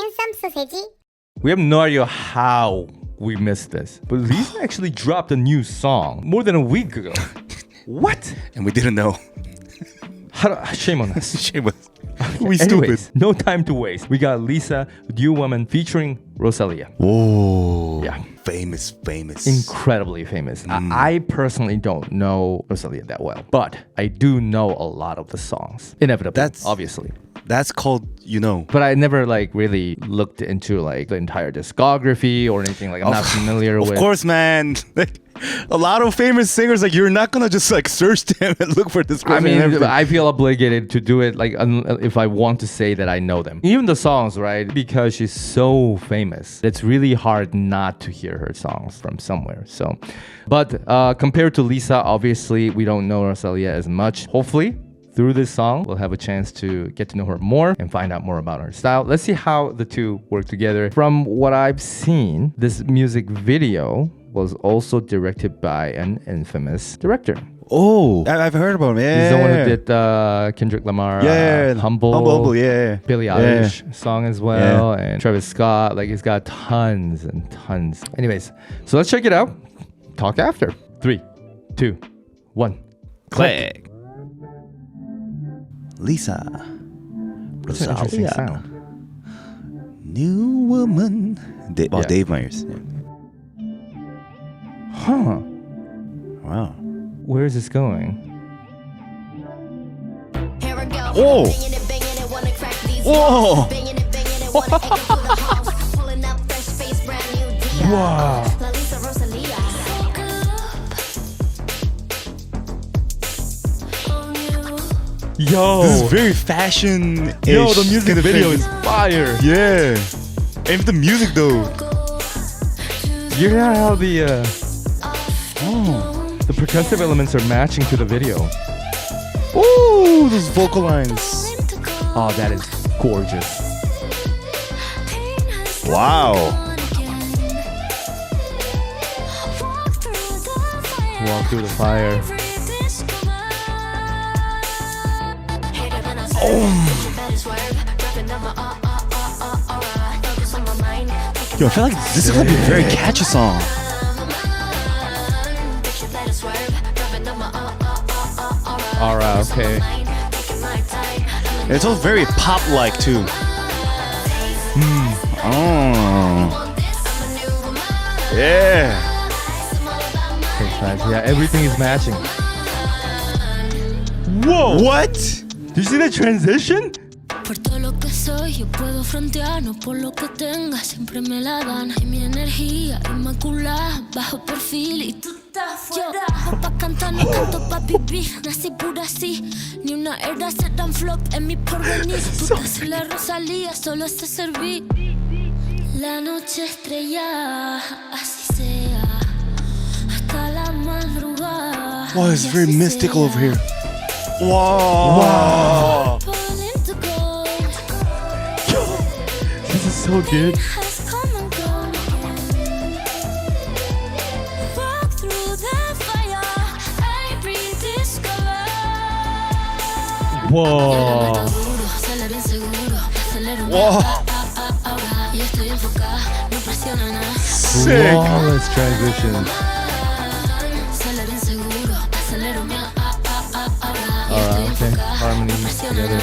handsome 소세지. We have no idea how we missed this, but Lisa actually dropped a new song more than a week ago. What? And we didn't know. Shame on us. Shame on us. We Anyways, stupid. no time to waste. We got Lisa, Dear Woman featuring Rosalia. Oh, Yeah. Famous. Incredibly famous. I personally don't know Rosalia that well, but I do know a lot of the songs. Inevitably, obviously. That's called, But I never really looked into the entire discography or anything. I'm not familiar with. Of course, man. A lot of famous singers, you're not gonna just search them and look for this. I mean, I feel obligated to do it if I want to say that I know them. Even the songs, right? Because she's so famous, it's really hard not to hear her songs from somewhere. So, but compared to Lisa, obviously we don't know Rosalia as much. Hopefully, through this song, we'll have a chance to get to know her more and find out more about her style. Let's see how the two work together. From what I've seen, this music video was also directed by an infamous director. Oh, I've heard about him. Yeah, he's the one who did Kendrick Lamar, Humble, yeah, Billie Eilish song as well, and Travis Scott. He's got tons and tons. Anyways, so let's check it out. Talk after. 3, 2, 1. Click. Lisa. That's an interesting Rosalia. sound. New Woman. Dave Myers. Yeah. Huh. Wow. Where is this going? Oh. Whoa. Wow. Yo. This is very fashion-ish. Yo, the music video is fire. Yeah. And the music though. You hear how the percussive elements are matching to the video. Ooh, those vocal lines. Oh, that is gorgeous. Wow. Walk through the fire. Yo, I feel like this is gonna be a very catchy song. Alright, okay. And it's all very pop-like too. Oh. Yeah. Yeah, everything is matching. Whoa. What? Did you see the transition? Por todo lo que soy, yo puedo frontear, no por lo que tenga, siempre me la dan. Y mi energía inmaculada, bajo perfil y tú estás fuera. Yo, pa' cantar, no canto pa' vivir, nací pura así. Ni una era se dan flop en mi porvenir. Puta, soy la Rosalía, solo sé servir. La noche estrellada, así sea, hasta la madrugada. Wow, it's very mystical over here. Wow. This is so good. Whoa. Whoa. Sick. Flawless transitions. Alright, okay. Harmonies together.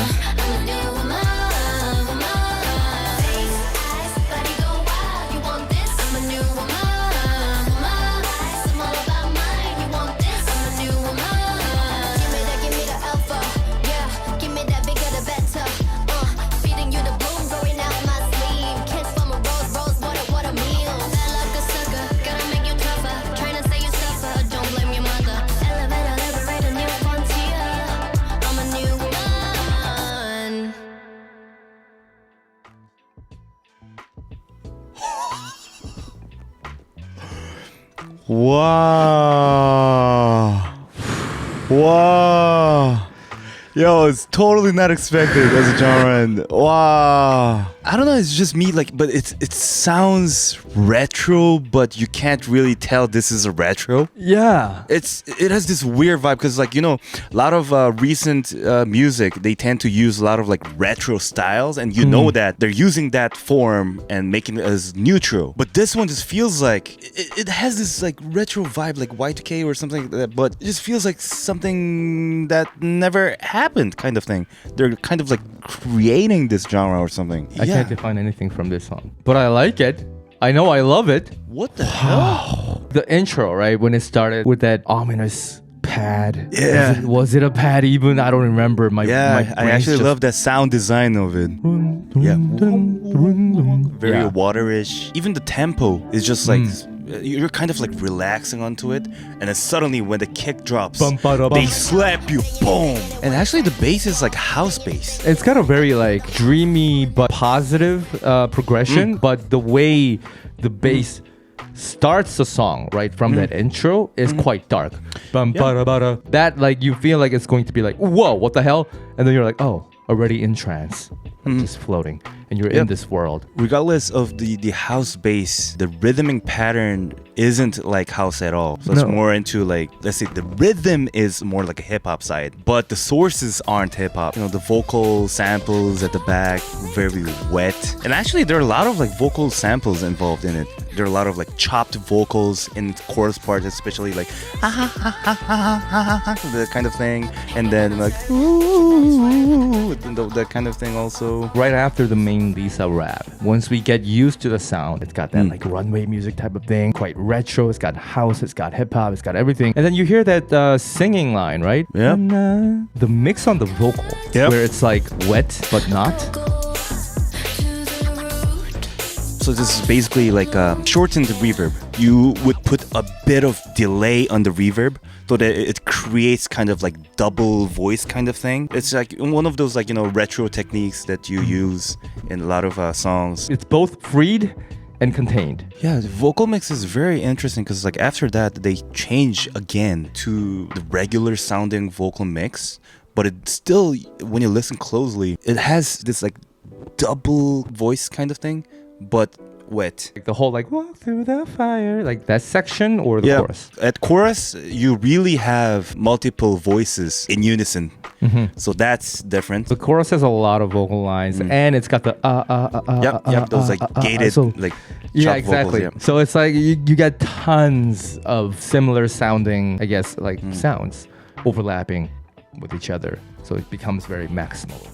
Wow. Wow. Yo, it's totally not expected as a genre, and wow. I don't know, it's just me, like, but it sounds retro, but you can't really tell this is a retro. Yeah. It has this weird vibe because, like, you know, a lot of recent music, they tend to use a lot of like retro styles, and you know that they're using that form and making it as neutral. But this one just feels like it has this like retro vibe, like Y2K or something like that, but it just feels like something that never happened, kind of thing. They're kind of like creating this genre or something. I can't define anything from this song, but I like it. I know I love it. What the hell? The intro, right? When it started with that ominous pad. Yeah. Was it a pad even? I don't remember. My I actually love that sound design of it. Yeah. Very waterish. Even the tempo is just like you're kind of like relaxing onto it, and then suddenly when the kick drops, they slap you, boom. And actually the bass is like house bass. It's got a very like dreamy but positive progression, but the way the bass starts the song right from that intro is quite dark. That like you feel like it's going to be like, whoa, what the hell? And then you're like, oh, already in trance, just floating, and you're in this world. Regardless of the house bass, the rhythmic pattern isn't like house at all. So it's more into like, let's say the rhythm is more like a hip-hop side, but the sources aren't hip-hop. You know, the vocal samples at the back, very wet. And actually there are a lot of like vocal samples involved in it. There are a lot of like chopped vocals in the chorus part, especially like the kind of thing, and then like that kind of thing also. Right after the main Lisa rap, once we get used to the sound, it's got that like runway music type of thing, quite retro. It's got house, it's got hip hop, it's got everything. And then you hear that singing line, right? Yeah. The mix on the vocal, where it's like wet but not. So this is basically like a shortened reverb. You would put a bit of delay on the reverb so that it creates kind of like double voice kind of thing. It's like one of those like, you know, retro techniques that you use in a lot of songs. It's both freed and contained. Yeah, the vocal mix is very interesting because like after that they change again to the regular sounding vocal mix, but it still, when you listen closely, it has this like double voice kind of thing, but wet. Like the whole like walk through the fire, like that section or the chorus? At chorus, you really have multiple voices in unison. So that's different. The chorus has a lot of vocal lines, and it's got the those like gated like yeah, chopped exactly. vocals, So it's like you get tons of similar sounding, I guess, like sounds overlapping with each other. So it becomes very maximal.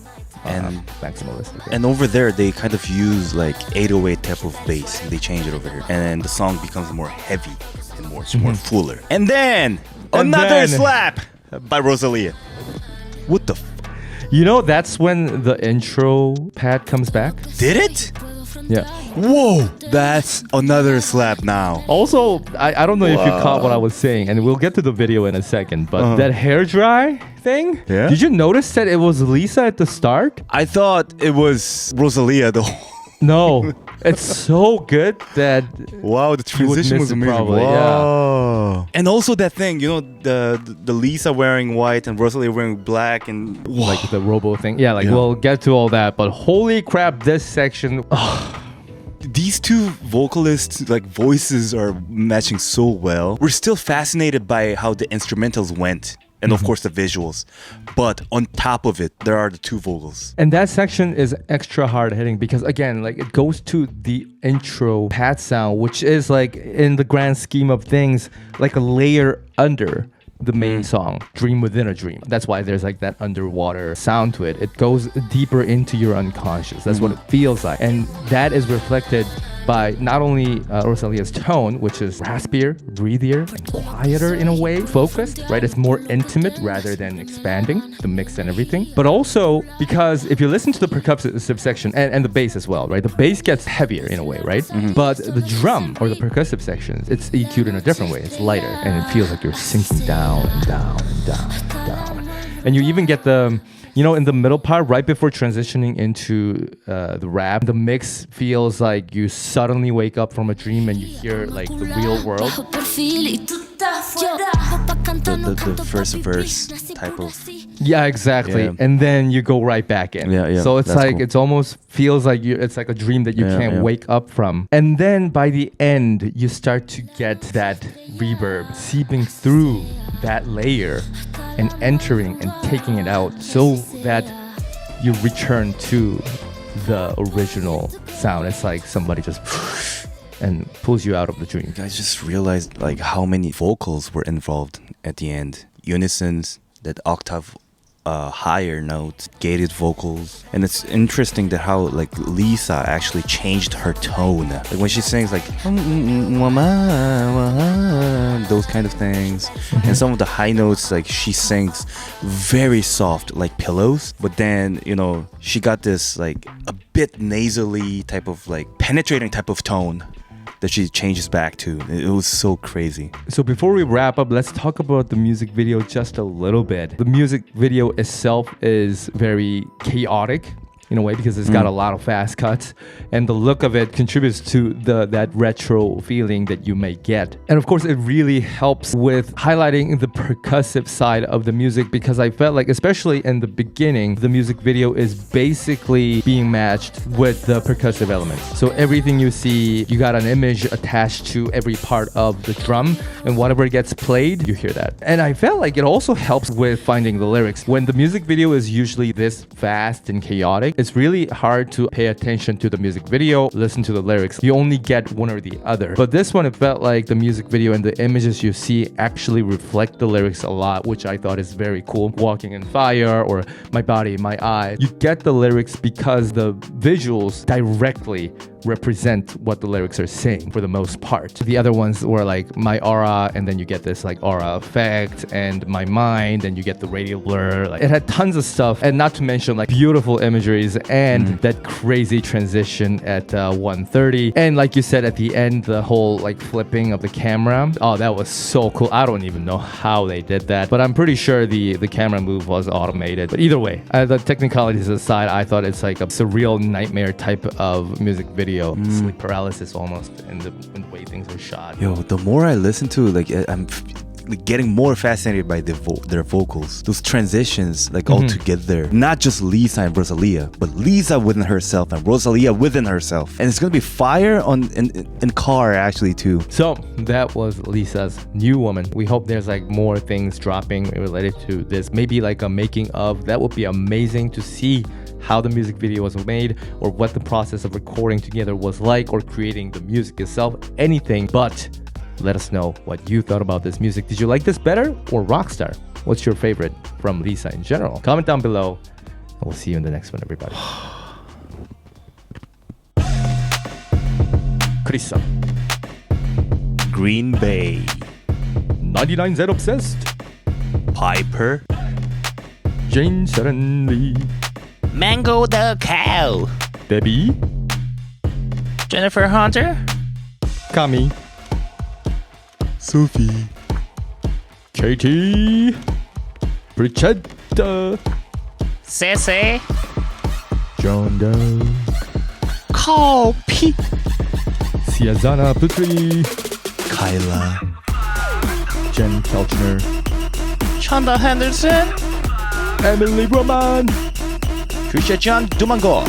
And maximalistic. And over there, they kind of use like 808 type of bass, and they change it over here, and then the song becomes more heavy and more fuller. And then another slap by Rosalía. What the? You know, that's when the intro pad comes back. Did it? Yeah. Whoa, that's another slap now. Also, I don't know if you caught what I was saying, and we'll get to the video in a second, but that hair dry thing, did you notice that it was Lisa at the start? I thought it was Rosalía though. No, it's so good that wow, the transition was amazing. Probably, wow. Yeah. And also that thing, you know, the Lisa wearing white and Rosalía wearing black and like the robo thing. Yeah, like we'll get to all that, but holy crap, this section. These two vocalists, like voices are matching so well. We're still fascinated by how the instrumentals went. And of course the visuals, but on top of it there are the two vocals, and that section is extra hard hitting because again, like it goes to the intro pad sound, which is like in the grand scheme of things like a layer under the main song, Dream Within a Dream. That's why there's like that underwater sound to it. It goes deeper into your unconscious. That's what it feels like, and that is reflected by not only Rosalia's tone, which is raspier, breathier, and quieter in a way, focused, right? It's more intimate rather than expanding, the mix and everything. But also because if you listen to the percussive section and the bass as well, right? The bass gets heavier in a way, right? But the drum or the percussive sections, it's EQ'd in a different way. It's lighter and it feels like you're sinking down and down and down and down. And you even get the... You know, in the middle part, right before transitioning into the rap, the mix feels like you suddenly wake up from a dream and you hear like the real world. The first verse type of. Yeah, exactly. Yeah. And then you go right back in. Yeah, yeah. So it's That's like cool. it's almost feels like it's like a dream that you can't wake up from. And then by the end, you start to get that reverb seeping through that layer and entering and taking it out so that you return to the original sound. It's like somebody just and pulls you out of the dream. I just realized like how many vocals were involved at the end. Unisons, that octave higher notes, gated vocals. And it's interesting that how like Lisa actually changed her tone. Like when she sings like those kind of things. And some of the high notes, like she sings very soft like pillows. But then, you know, she got this like a bit nasally type of like penetrating type of tone that she changes back to. It was so crazy. So before we wrap up, let's talk about the music video just a little bit. The music video itself is very chaotic in a way because it's got a lot of fast cuts, and the look of it contributes to that retro feeling that you may get. And of course, it really helps with highlighting the percussive side of the music, because I felt like, especially in the beginning, the music video is basically being matched with the percussive elements. So everything you see, you got an image attached to every part of the drum, and whatever gets played, you hear that. And I felt like it also helps with finding the lyrics. When the music video is usually this fast and chaotic, it's really hard to pay attention to the music video, listen to the lyrics. You only get one or the other. But this one, it felt like the music video and the images you see actually reflect the lyrics a lot, which I thought is very cool. Walking in Fire or My Body, My Eye. You get the lyrics because the visuals directly represent what the lyrics are saying for the most part. The other ones were like My Aura, and then you get this like aura effect, and My Mind, and you get the radial blur. Like, it had tons of stuff, and not to mention like beautiful imageries and that crazy transition at 1:30. And like you said at the end, the whole like flipping of the camera. Oh, that was so cool. I don't even know how they did that, but I'm pretty sure the camera move was automated. But either way, the technicalities aside, I thought it's like a surreal nightmare type of music video. Sleep paralysis almost in the way things are shot. Yo, the more I listen to, like, I'm getting more fascinated by their vocals. Those transitions, like, all together. Not just Lisa and Rosalia, but Lisa within herself and Rosalia within herself. And it's gonna be fire in Car, actually, too. So, that was Lisa's New Woman. We hope there's, like, more things dropping related to this. Maybe, like, a making of. That would be amazing to see how the music video was made, or what the process of recording together was like, or creating the music itself, anything. But let us know what you thought about this music. Did you like this better or Rockstar? What's your favorite from Lisa in general? Comment down below, and we'll see you in the next one, everybody. Krisa, Green Bay, 99Z Obsessed, Piper, Jane Suddenly, Mango the Cow, Debbie, Jennifer Hunter, Kami, Sophie, Katie, Brichetta, Cece, John Doe, Copy, Siazana Putri, Kyla, Jen Kelchner, Chanda Henderson, Emily Roman, Trisha John Dumango.